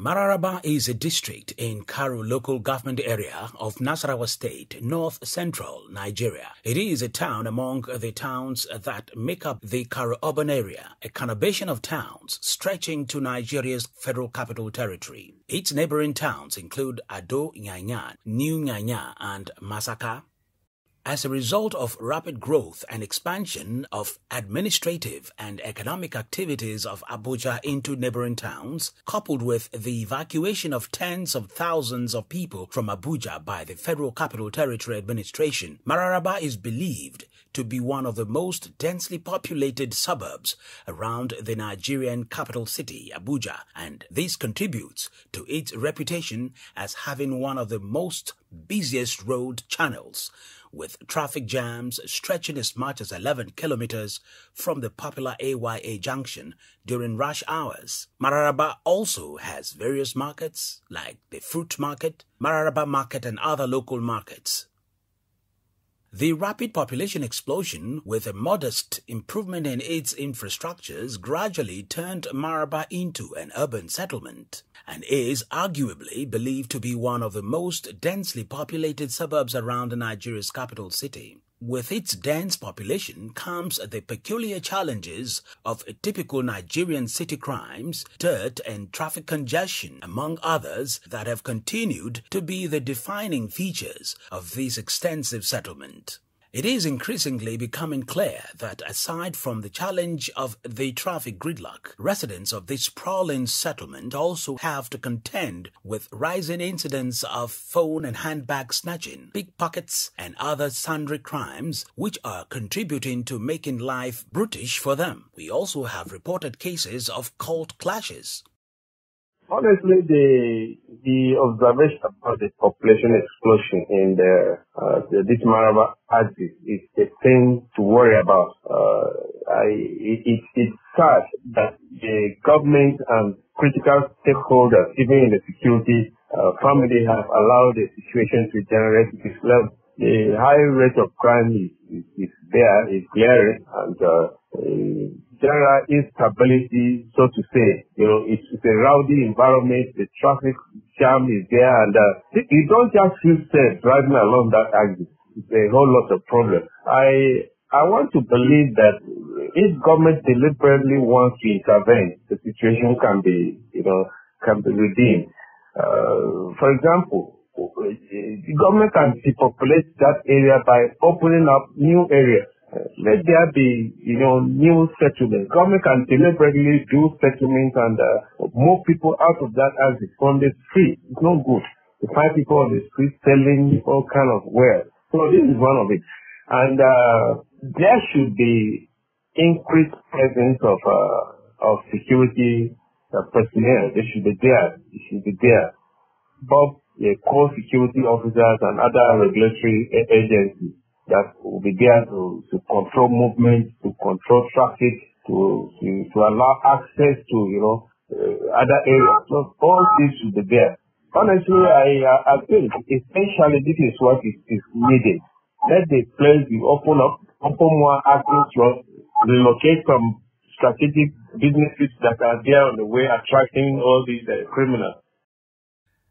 MARARABA is a district in Karu local government area of Nasarawa State, north-central Nigeria. It is a town among the towns that make up the Karu urban area, a conurbation of towns stretching to Nigeria's federal capital territory. Its neighboring towns include Ado Nyanya, New Nyanya, and Masaka. As a result of rapid growth and expansion of administrative and economic activities of Abuja into neighboring towns, coupled with the evacuation of tens of thousands of people from Abuja by the Federal Capital Territory Administration, MARARABA is believed to be one of the most densely populated suburbs around the Nigerian capital city, Abuja, and this contributes to its reputation as having one of the most busiest road channels, with traffic jams stretching as much as 11 kilometers from the popular AYA junction during rush hours. MARARABA also has various markets like the fruit market, MARARABA market, and other local markets. The rapid population explosion, with a modest improvement in its infrastructures, gradually turned MARARABA into an urban settlement and is arguably believed to be one of the most densely populated suburbs around Nigeria's capital city. With its dense population comes the peculiar challenges of typical Nigerian city crimes, dirt and traffic congestion, among others, that have continued to be the defining features of this extensive settlement. It is increasingly becoming clear that aside from the challenge of the traffic gridlock, residents of this sprawling settlement also have to contend with rising incidents of phone and handbag snatching, pickpockets, and other sundry crimes which are contributing to making life brutish for them. We also have reported cases of cult clashes. Honestly, the observation about the population explosion in this MARARABA axis is a thing to worry about. It's sad that the government and critical stakeholders, even in the security family, have allowed the situation to generate this level. The high rate of crime is there, is glaring, and general instability, so to say. It's a rowdy environment. The traffic jam is there, and you don't just feel safe driving along that axis. It's a whole lot of problems. I want to believe that if government deliberately wants to intervene, the situation can be redeemed. For example, the government can depopulate that area by opening up new areas. Let there be, new settlements. Government can deliberately do settlements and move people out of that axis from the street. It's not good to find people on the street selling all kind of wares. So this is one of it. And there should be increased presence of security personnel. They should be there. They should be there. Both core security officers and other regulatory agencies that will be there to control movement, to control traffic, to allow access to other areas. So all this should be there. Honestly, I think essentially this is what is needed. Let the place be open more access to relocate from strategic businesses that are there on the way, attracting all these criminals.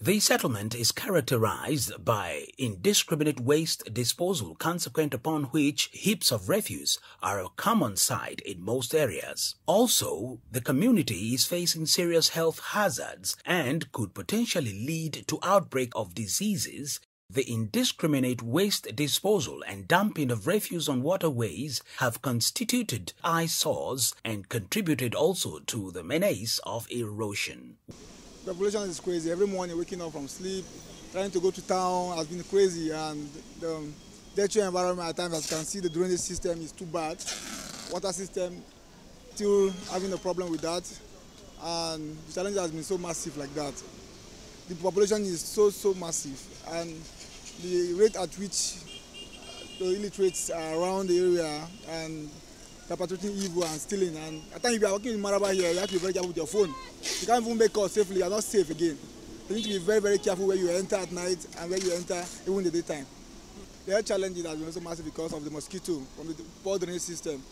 The settlement is characterized by indiscriminate waste disposal, consequent upon which heaps of refuse are a common sight in most areas. Also, the community is facing serious health hazards and could potentially lead to outbreak of diseases. The indiscriminate waste disposal and dumping of refuse on waterways have constituted eyesores and contributed also to the menace of erosion. The population is crazy. Every morning waking up from sleep, trying to go to town has been crazy, and the natural environment at times, as you can see, the drainage system is too bad. Water system still having a problem with that, and the challenge has been so massive like that. The population is so massive, and the rate at which the illiterates are around the area and perpetrating evil and stealing. And at times, if you are working in MARARABA here, you have to be very careful with your phone. You can't even make calls safely. You are not safe again. You need to be very, very careful where you enter at night and where you enter even in the daytime. The health challenge has been also massive because of the mosquito from the poor drainage system.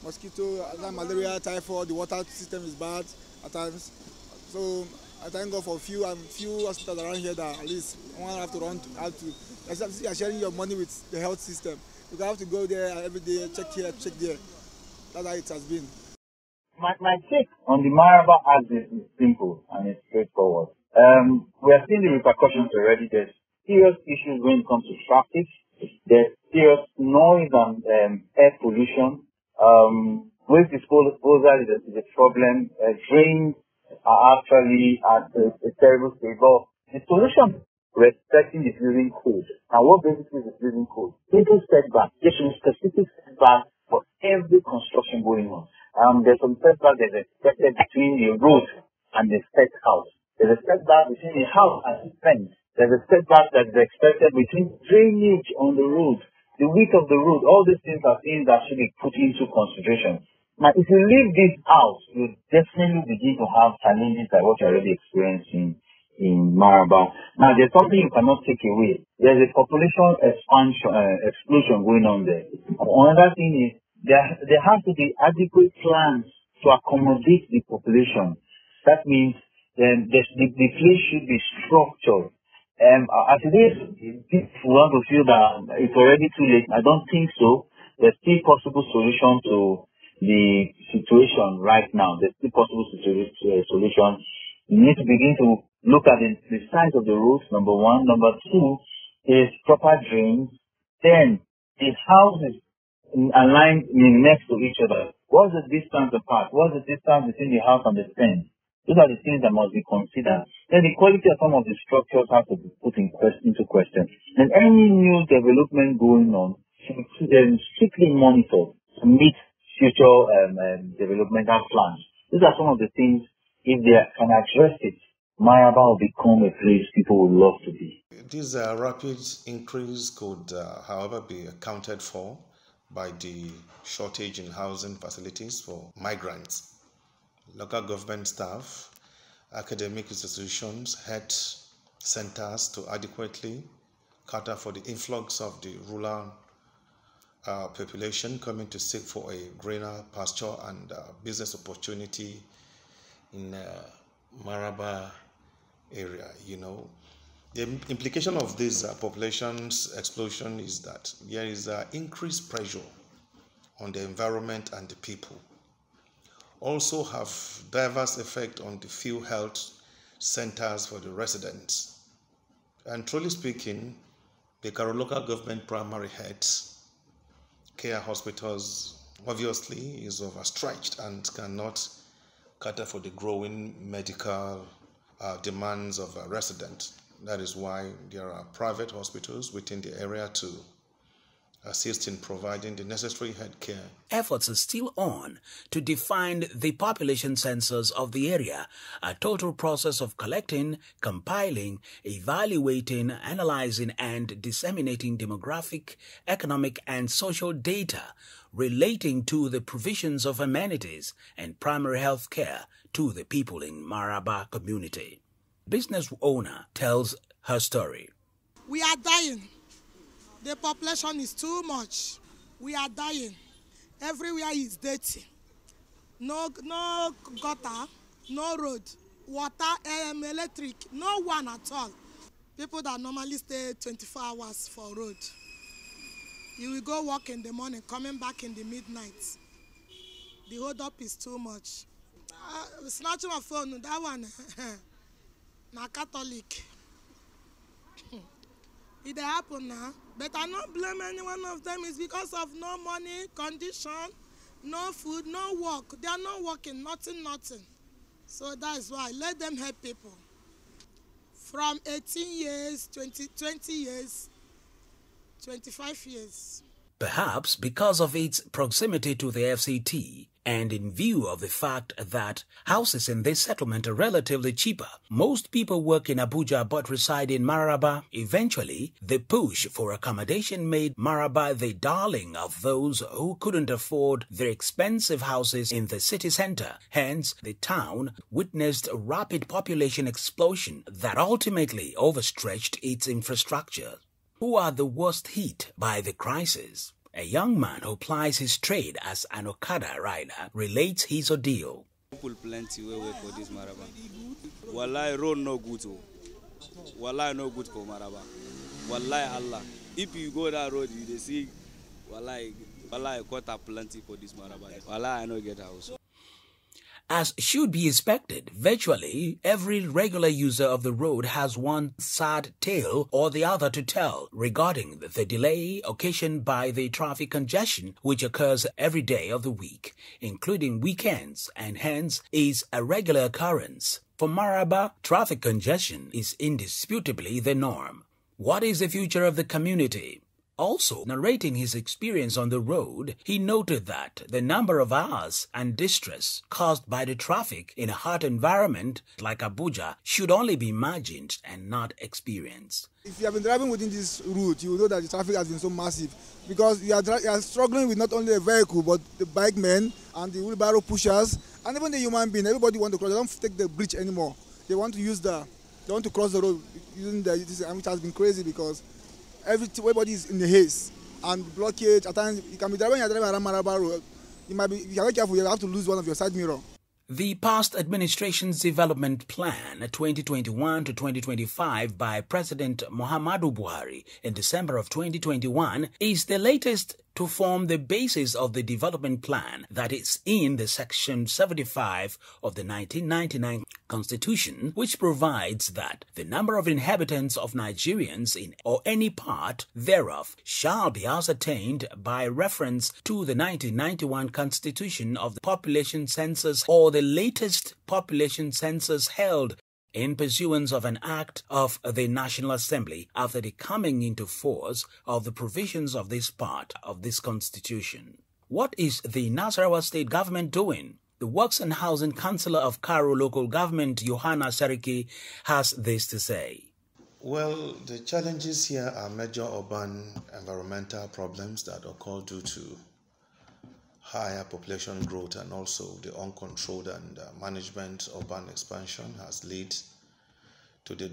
Mosquito, malaria, typhoid, the water system is bad at times. So I thank God for few hospitals around here that at least one have to you are sharing your money with the health system. You have to go there every day, check here, check there. That's how it has been. My take on the MARARABA Act is simple and it's straightforward. We are seeing the repercussions already. There's serious issues when it comes to traffic. There's serious noise and air pollution. Waste disposal is a problem. Drains are actually at a terrible state. But the solution, respecting the building code. And what basically is the building code? Simple setback. There should be specific setback for every construction going on. There's some setback that's expected between the road and the set house. There's a setback between the house and the fence. There's a setback that's expected between drainage on the road, the width of the road. All these things are things that should be put into consideration. Now, if you leave this out, you definitely begin to have challenges like what you're already experiencing in MARARABA. Now, there's something you cannot take away. There's a population explosion going on there. Another thing is there has to be adequate plans to accommodate the population. That means the place should be structured. As it is, people want to feel that it's already too late. I don't think so. There's still possible solution to the situation right now. There's still possible solution. You need to begin to look at the size of the roads, number one. Number two is proper drains. Then the houses aligned next to each other. What's the distance apart? What's the distance between the house and the fence? Those are the things that must be considered. Then the quality of some of the structures has to be put into question. And any new development going on should be strictly monitored to meet future developmental plans. These are some of the things, if they can address it, MARARABA will become a place people would love to be. This rapid increase could, however, be accounted for by the shortage in housing facilities for migrants. Local government staff, academic institutions, health centers to adequately cater for the influx of the rural population coming to seek for a greener pasture and business opportunity in MARARABA area. You know, the implication of this population's explosion is that there is increased pressure on the environment and the people. Also have diverse effect on the few health centers for the residents. And truly speaking, the Karo local government primary health care hospitals obviously is overstretched and cannot cater for the growing medical demands of residents. That is why there are private hospitals within the area to assist in providing the necessary health care. Efforts are still on to define the population census of the area, a total process of collecting, compiling, evaluating, analyzing, and disseminating demographic, economic, and social data relating to the provisions of amenities and primary health care to the people in MARARABA community. Business owner tells her story. We are dying. The population is too much. We are dying. Everywhere is dirty. No gutter, no road, water, electric, no one at all. People that normally stay 24 hours for road. You will go work in the morning, coming back in the midnight. The hold up is too much. Snatching my phone, that one, na Catholic. It happen now, but I don't blame any one of them. It's because of no money, condition, no food, no work. They are not working, nothing. So that's why, let them help people. From 18 years, 20 years, 25 years. Perhaps because of its proximity to the FCT, and in view of the fact that houses in this settlement are relatively cheaper, most people work in Abuja but reside in MARARABA. Eventually, the push for accommodation made MARARABA the darling of those who couldn't afford their expensive houses in the city center. Hence, the town witnessed a rapid population explosion that ultimately overstretched its infrastructure. Who are the worst hit by the crisis? A young man who plies his trade as an Okada rider relates his ordeal. People plenty where for this MARARABA. Wallahi, road no good. Wallahi, no good for Maraba. Wallahi, Allah. If you go that road, you see, wallahi, quota plenty for this Maraba. Wallahi, I no get house. As should be expected, virtually every regular user of the road has one sad tale or the other to tell regarding the delay occasioned by the traffic congestion which occurs every day of the week, including weekends, and hence is a regular occurrence. For Mararaba, traffic congestion is indisputably the norm. What is the future of the community? Also, narrating his experience on the road, he noted that the number of hours and distress caused by the traffic in a hot environment like Abuja should only be imagined and not experienced. If you have been driving within this route, you will know that the traffic has been so massive because you are struggling with not only the vehicle but the bike men and the wheelbarrow pushers and even the human being. Everybody wants to cross. They don't take the bridge anymore. They want to cross the road using this, which has been crazy because everybody is in the haze and blockage. At times, you can be driving around Mararaba Road. You might be, if you're not careful, you'll have to lose one of your side mirror. The past administration's development plan 2021 to 2025 by President Muhammadu Buhari in December of 2021 is the latest to form the basis of the development plan that is in the Section 75 of the 1999 Constitution, which provides that the number of inhabitants of Nigerians in or any part thereof shall be ascertained by reference to the 1991 Constitution of the Population Census or the latest population census held in pursuance of an act of the National Assembly after the coming into force of the provisions of this part of this Constitution. What is the Nasarawa State government doing? The Works and Housing Councillor of Karo Local Government, Yohana Seriki, has this to say. Well, the challenges here are major urban environmental problems that occur due to higher population growth and also the uncontrolled and management urban expansion has led to the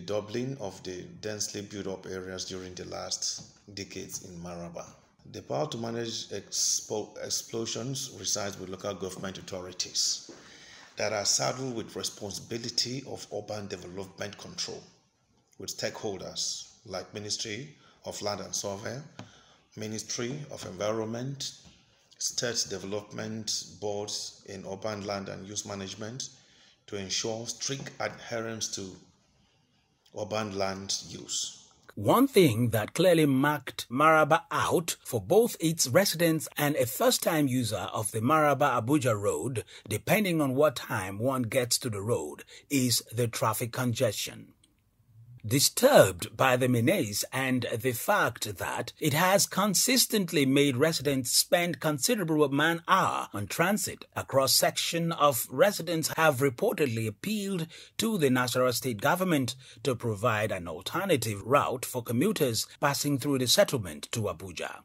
doubling of the densely built up areas during the last decades in Mararaba. The power to manage explosions resides with local government authorities that are saddled with responsibility of urban development control with stakeholders like Ministry of Land and Survey, Ministry of Environment, State Development Boards in Urban Land and Use Management to ensure strict adherence to urban land use. One thing that clearly marked Mararaba out for both its residents and a first-time user of the Mararaba-Abuja road, depending on what time one gets to the road, is the traffic congestion. Disturbed by the menace and the fact that it has consistently made residents spend considerable man-hour on transit, a cross-section of residents have reportedly appealed to the Nasarawa State government to provide an alternative route for commuters passing through the settlement to Abuja.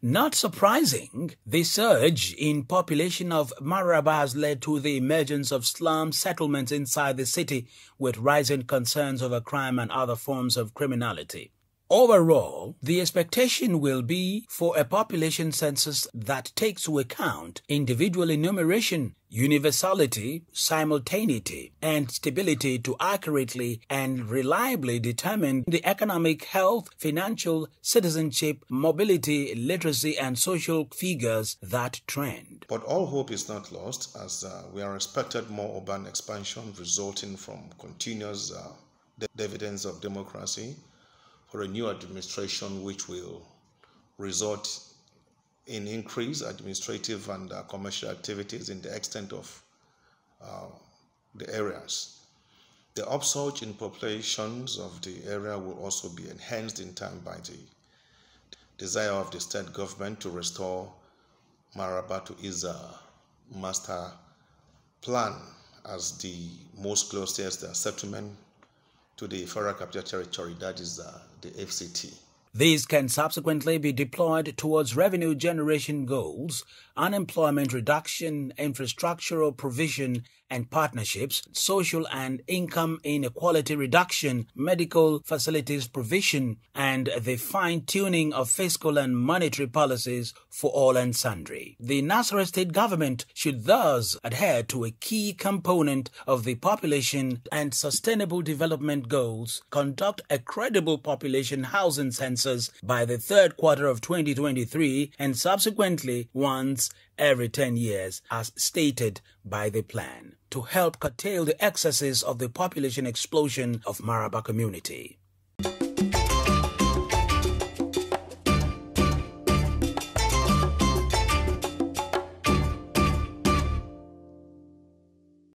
Not surprising, the surge in population of Mararaba has led to the emergence of slum settlements inside the city with rising concerns over crime and other forms of criminality. Overall, the expectation will be for a population census that takes into account individual enumeration, universality, simultaneity, and stability to accurately and reliably determine the economic, health, financial, citizenship, mobility, literacy, and social figures that trend. But all hope is not lost as we are expected more urban expansion resulting from continuous dividends of democracy for a new administration which will result in increased administrative and commercial activities in the extent of the areas. The upsurge in populations of the area will also be enhanced in time by the desire of the state government to restore Mararaba to its master plan as the most closest settlement to the Federal Capital Territory, that is the FCT. These can subsequently be deployed towards revenue generation goals, unemployment reduction, infrastructural provision and partnerships, social and income inequality reduction, medical facilities provision, and the fine-tuning of fiscal and monetary policies for all and sundry. The Nasarawa state government should thus adhere to a key component of the population and sustainable development goals, conduct a credible population housing census by the third quarter of 2023 and subsequently once every 10 years as stated by the plan, to help curtail the excesses of the population explosion of Mararaba community.